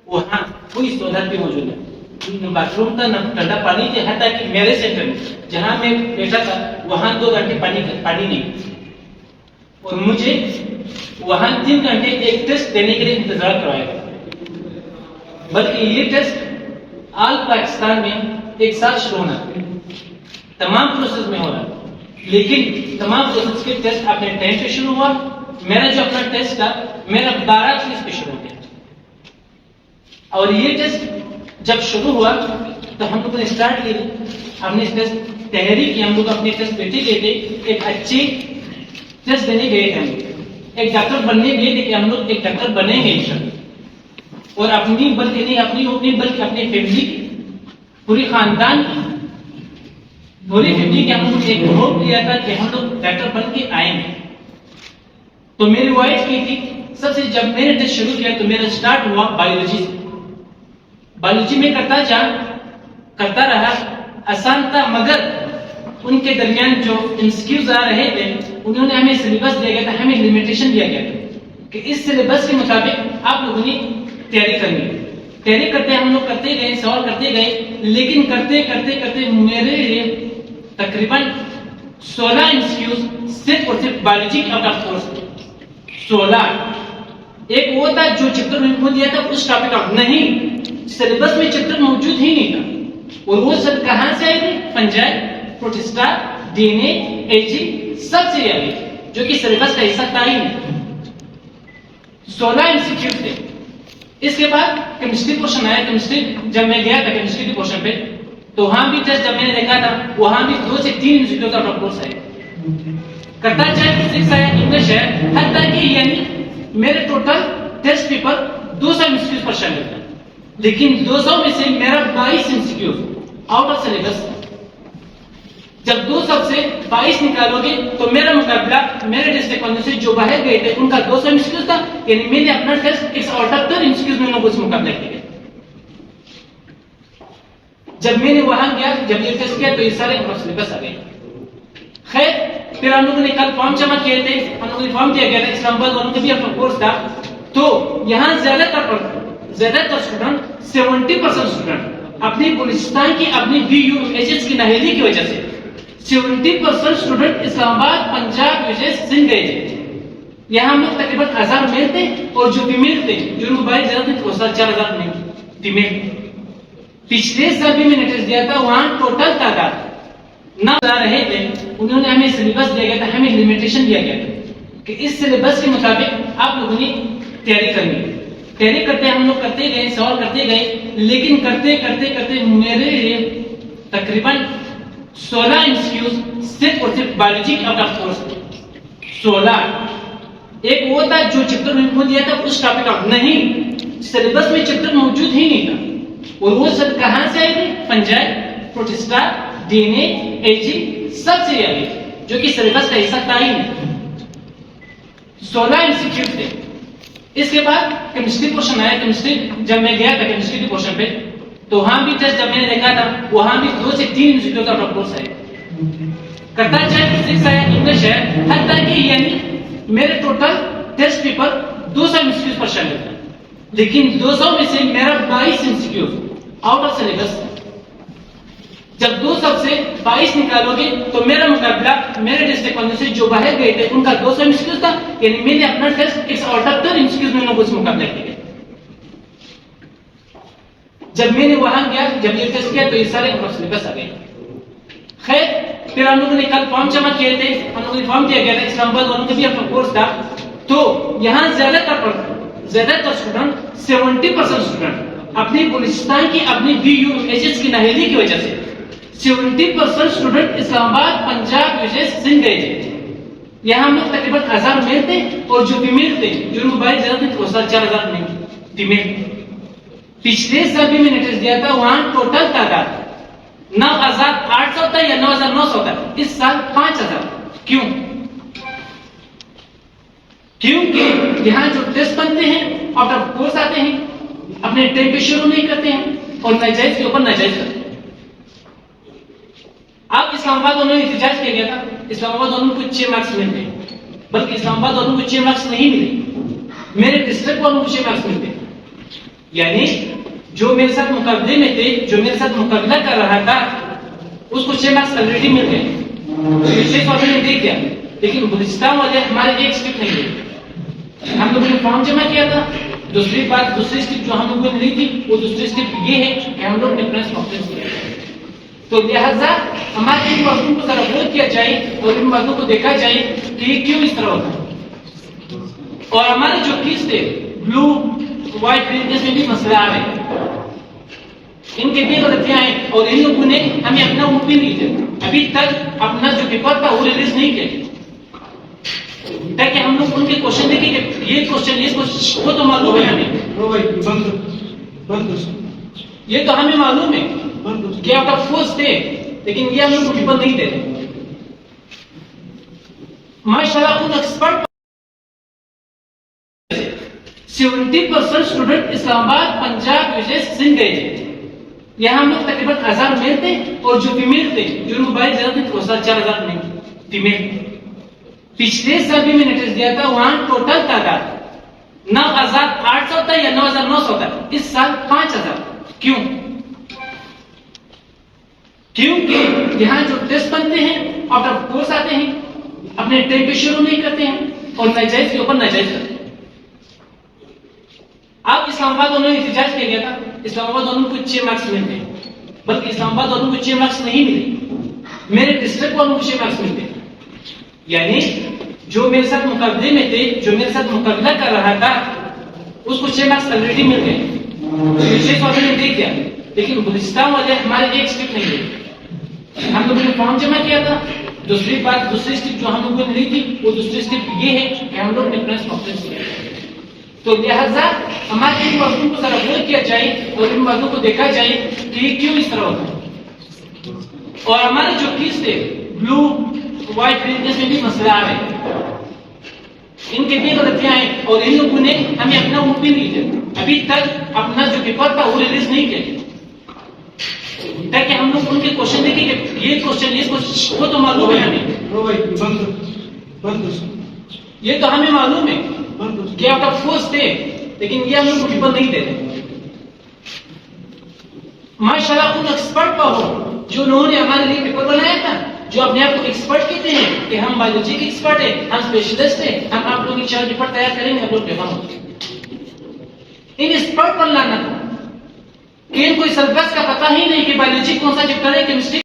وہاں کوئی سہولت بھی موجود ہے، نہ باتھ روم تھا نہ ٹھنڈا پانی تھا، حتیٰ کہ میرے سینٹر میں جہاں میں بیٹھا تھا وہاں 2 گھنٹے پانی نہیں، اور مجھے وہاں 3 گھنٹے ایک ٹیسٹ دینے کے لیے انتظار کروایا گیا، بلکہ یہ ٹیسٹ آل پاکستان میں ایک ساتھ شروع ہونا تمام پروسیس میں ہو رہا، لیکن تمام پروسیس کے ٹیسٹ اپنے ٹائم پہ شروع ہوا. میرا جو اپنا ٹیسٹ تھا میرا 12:30 پہ شروع ہو گیا، اور یہ ٹیسٹ جب شروع ہوا تو ہم لوگوں نے اسٹارٹ کی، ہم نے اس ٹیسٹ تیاری کی، ہم لوگ اپنے ٹیسٹ دیتے گئے تھے، ایک اچھی ٹیسٹ دینے گئے تھے، ہم ایک ڈاکٹر بننے گئے تھے کہ ہم لوگ ایک ڈاکٹر بنیں گے انشاءاللہ، اور اپنی بلکہ نہیں بلکہ اپنی فیملی پوری خاندان پوری فیملی کے ہم لوگ ایک ہوپ لیا تھا کہ ہم لوگ ڈاکٹر بن کے آئیں گے. تو میری وائف کی تھی سب سے، جب میں نے ٹیسٹ شروع کیا تو میرا اسٹارٹ ہوا بایولوجی سے. بایولوجی میں کرتا رہا، آسان تھا، مگر ان کے درمیان جو انسکیوز آ رہے تھے انہوں نے ہمیں سلیبس دیا گیا تھا، ہمیں لمیٹیشن دیا گیا تھا کہ اس سلیبس کے مطابق آپ لوگوں نے تیاری کرنی ہے. تیاری کرتے ہم لوگ کرتے گئے، سوال کرتے گئے، لیکن کرتے کرتے کرتے میرے لیے تقریباً 16 انسٹیٹیوٹ صرف اور صرف بایولوجی آؤٹ آف کورس 16. ایک وہ تھا جو چیپٹر میں دیا تھا اس ٹاپک کا نہیں، سلیبس میں چیپٹر موجود ہی نہیں تھا، اور وہ سب کہاں سے آئے تھے؟ فنجائل، پروٹسٹا، ڈی این اے، ایجنگ، سب سے آئے جو کہ سلیبس کا حصہ تھا ہی نہیں. 16 انسٹیٹیوٹ تھے. اس کے بعد کیمسٹری پورشن آیا. کیمسٹری جب میں گیا تھا کیمسٹری کے پورشن پہ تو وہاں بھی ٹیسٹ جب میں نے دیکھا تھا وہاں بھی 2 سے 3 انسٹیٹیوٹ کا کورس آئے. کرتا چاہے فزکس ہے، انگلش ہے، حتیٰ کہ یعنی میرے ٹوٹل ٹیسٹ پیپر 200 انسٹیٹیوٹ پر شامل تھا، لیکن 200 میں سے میرا 22 انسٹیٹیوٹ آؤٹ آف سلیبس. جب 200 سے 22 نکالو گے تو میرا مقابلہ میرے ڈسٹرکٹ والوں سے جو باہر گئے تھے ان کا 200 انسٹیٹیوٹ تھا، یعنی میں نے اپنا ٹیسٹ 178 انسٹیٹیوٹ میں لوگوں سے مقابلہ کیا. جب میں نے وہاں گیا، جب یہ ٹیسٹ کیا تو یہ سارے سلیبس آ گئے. خیر پھر ہم لوگوں نے کل فارم جمع کیے تھے، ہم لوگوں نے فارم کیا گیا تھا، اسلام آباد والوں کا بھی اپنا کورس تھا. تو یہاں زیادہ تر اسٹوڈنٹ 70% اسٹوڈنٹ اپنی بلوچستان کی اپنی بی یو ایچ ایس کی نااہلی کی وجہ سے 70% اسٹوڈنٹ اسلام آباد، پنجاب، یوجے، سندھ گئے تھے. یہاں ہم لوگ تقریباً 1000 میل تھے، اور جو فیمیل تھے جو ان کو باہر زیادہ تھے وہ 4000 نہیں فیمیل. پچھلے سال بھی میں نے ٹیسٹ دیا تھا، وہاں ٹوٹل تعداد 9 رہے تھے. انہوں نے ہمیں سلیبس دیا گیا تھا، ہمیں لمیٹیشن دیا گیا تھا کہ اس سلیبس کے مطابق آپ لوگوں نے تیاری کرنی ہے. تیاری کرتے ہم لوگ کرتے گئے، سوال کرتے گئے، لیکن کرتے کرتے کرتے میرے لیے تقریباً 16 انسٹیٹیوٹ صرف اور صرف بایولوجی آؤٹ آف کورس 16. ایک وہ تھا جو چیپٹر میں دیا تھا اس ٹاپک کا نہیں، سلیبس میں چیپٹر موجود ہی نہیں تھا، اور وہ سب کہاں سے آئے تھے؟ فنجائل، پروٹسٹا، ڈی این اے، ایجنگ، سب سے آئے جو کہ سلیبس کا حصہ تھا ہی نہیں. 16 انسٹیٹیوٹ تھے. اس کے بعد کیمسٹری پورشن آیا. کیمسٹری جب میں گیا تھا کیمسٹری کے پورشن پہ تو وہاں بھی ٹیسٹ جب میں نے دیکھا تھا وہاں بھی 2 سے 3 انسٹیٹیوٹ کا کورس آئے. کرتا چاہے فزکس ہے، انگلش ہے، حتیٰ کہ یعنی میرے ٹوٹل ٹیسٹ پیپر 200 انسٹیٹیوٹ پر شامل تھا، لیکن 200 میں سے میرا 22 انسٹیٹیوٹ آؤٹ آف سلیبس. جب 200 سے 22 نکالو گے تو میرا مقابلہ میرے ڈسٹرکٹ والوں سے جو باہر گئے تھے ان کا 200 انسٹیٹیوٹ تھا، یعنی میں نے اپنا ٹیسٹ 178 انسٹیٹیوٹ میں لوگوں سے مقابلہ کیا. جب میں نے وہاں گیا، جب یہ ٹیسٹ کیا تو یہ سارے سلیبس آ گئے. خیر پھر ہم لوگوں نے کل فارم جمع کیے تھے، ہم لوگوں نے فارم کیا گیا تھا، اسلام آباد والوں کا بھی اپنا کورس تھا. تو یہاں زیادہ تر اسٹوڈنٹ 70% اسٹوڈنٹ اپنی بلوچستان کی اپنی بی یو ایچ ایس کی نااہلی کی وجہ سے 70% اسٹوڈنٹ اسلام آباد، پنجاب، یوجے، سندھ گئے تھے. یہاں ہم لوگ تقریباً 1000 میل تھے، اور جو فیمیل تھے جو ان کو باہر زیادہ تھے وہ 4000 نہیں فیمیل. پچھلے سال بھی میں نے ٹیسٹ دیا تھا، وہاں ٹوٹل تعداد 9800 تھا یا 9900 تھا. اس سال 5000. کیوں؟ کیونکہ یہاں جو ٹیسٹ بنتے ہیں آؤٹ آف کورس آتے ہیں، اپنے ٹائم پہ شروع نہیں کرتے ہیں، اور ناجائز کے اوپر ناجائز کرتے ہیں. آپ اسلام آباد والوں نے احتجاج کیا گیا تھا، اسلام آباد والوں کو 6 مارکس ملتے ہیں، بلکہ اسلام آباد والوں کو 6 مارکس نہیں ملے، میرے ڈسٹرکٹ والوں کو 6 مارکس ملتے ہیں. یعنی جو میرے ساتھ مقابلے میں تھے، جو میرے ساتھ مقابلہ کر رہا تھا، اس کو 6 مارکس آلریڈی مل گئے، 6 والے نے دے دیا، لیکن بلوچستان والے ہمارے ایک اسٹیپ نہیں گئے. ہم لوگوں نے فارم جمع کیا تھا. دوسری بات، دوسری اسٹیپ جو ہم لوگوں نے لی تھی، وہ دوسری اسٹیپ یہ ہے کہ ہم لوگ نے پریس کانفرنس کیا. تو لہذا ہمارے ان باتوں کو ذرا غور کیا جائے اور ان باتوں کو دیکھا جائے کہ یہ کیوں اس طرح ہوتا ہے. اور ہمارے جو کیس تھے بلو وائٹ گرین، اس میں بھی مسئلہ آ رہے ہیں، ان کے بھی غلطیاں ہیں، اور ان لوگوں نے ہمیں اپنا وہ بھی نہیں دیا، ابھی تک اپنا جو پیپر تھا وہ ریلیز نہیں کیا، تاکہ ہم لوگ ان کے کوشچن دیکھیں کہ یہ کوشچن وہ تو معلوم ہے ہمیں، یہ تو ہمیں معلوم ہے کہ آؤٹ آف فورس تھے، لیکن یہ ہم لوگ کو پیپر نہیں دے رہے. ماشاء اللہ ان ایکسپرٹ 70% اسٹوڈنٹ اسلام آباد، پنجاب، وجے سنگھ گئے تھے. یہاں ہم لوگ تقریباً 1000 میل تھے، اور جو فیمیل تھے، جو ان کو 22,000 تھے، 4,000 نہیں فیمیل. پچھلے سال بھی میں نے ٹیسٹ دیا تھا، وہاں ٹوٹل تعداد 9,800 تھا یا 9,900 تھا. اس سال 5,000. کیوں؟ کیونکہ یہاں جو ٹیسٹ بنتے ہیں آؤٹ آف کورس آتے ہیں، اپنے ٹائم پہ شروع نہیں کرتے ہیں، اور ناجائز کے اوپر ناجائز کرتے ہیں. اب اسلام آباد انہوں نے احتجاج کیا گیا تھا، اسلام آباد والوں کو 6 مارکس ملتے ہیں، بلکہ اسلام آباد والوں کو 6 مارکس نہیں ملے، میرے ڈسٹرکٹ والوں کو 6 مارکس ملتے ہیں. یعنی جو میرے ساتھ مقابلے میں تھے، جو میرے ساتھ مقابلہ کر رہا تھا، اس کو 6 مارکس آلریڈی مل گئے، 6 والے نے دے دیا، لیکن بلوچستان والے ہمارے ایک اسٹیپ نہیں گئے. ہم لوگوں نے فارم جمع کیا تھا. دوسری بات، دوسری اسٹیپ جو ہم لوگوں نے لی تھی، وہ دوسری اسٹیپ یہ ہے کہ ہم لوگ نے پریس کانفرنس کیا. تو لہذا ہمارے ان باتوں کو ذرا غور کیا جائے اور ان باتوں کو دیکھا جائے کہ یہ کیوں اس طرح ہوتا ہے. اور ہمارے جو کیس تھے بلو وائٹ گرین، اس میں بھی مسئلہ آ رہے ہیں، ان کے بھی غلطیاں ہیں، اور ان لوگوں نے ہمیں اپنا وہ بھی نہیں دیا، ابھی تک اپنا جو پیپر تھا وہ ریلیز نہیں کیا، تاکہ ہم لوگ ان کے کوشچن دیکھیں کہ یہ کوشچن وہ تو معلوم ہے ہمیں، یہ تو ہمیں معلوم ہے کہ آؤٹ آف فورس تھے، لیکن یہ ہم لوگ کو پیپر نہیں دے رہے. ماشاء اللہ ان ایکسپرٹ کا ہو جو انہوں نے ہمارے لیے پیپر بنایا تھا، جو اپنے آپ کو ایکسپرٹ کہتے ہیں کہ ہم بایولوجی کے ایکسپرٹ ہیں، ہم اسپیشلسٹ ہیں، ہم آپ لوگوں کی 4 پیپر تیار کریں گے، ہم لوگ پیپر ہوتے ہیں. ان ایکسپرٹ پر لانا تھا کہ ان کو اس سلیبس کا پتہ ہی نہیں کہ بایولوجی کون سا چیپٹر ہے، کیمسٹری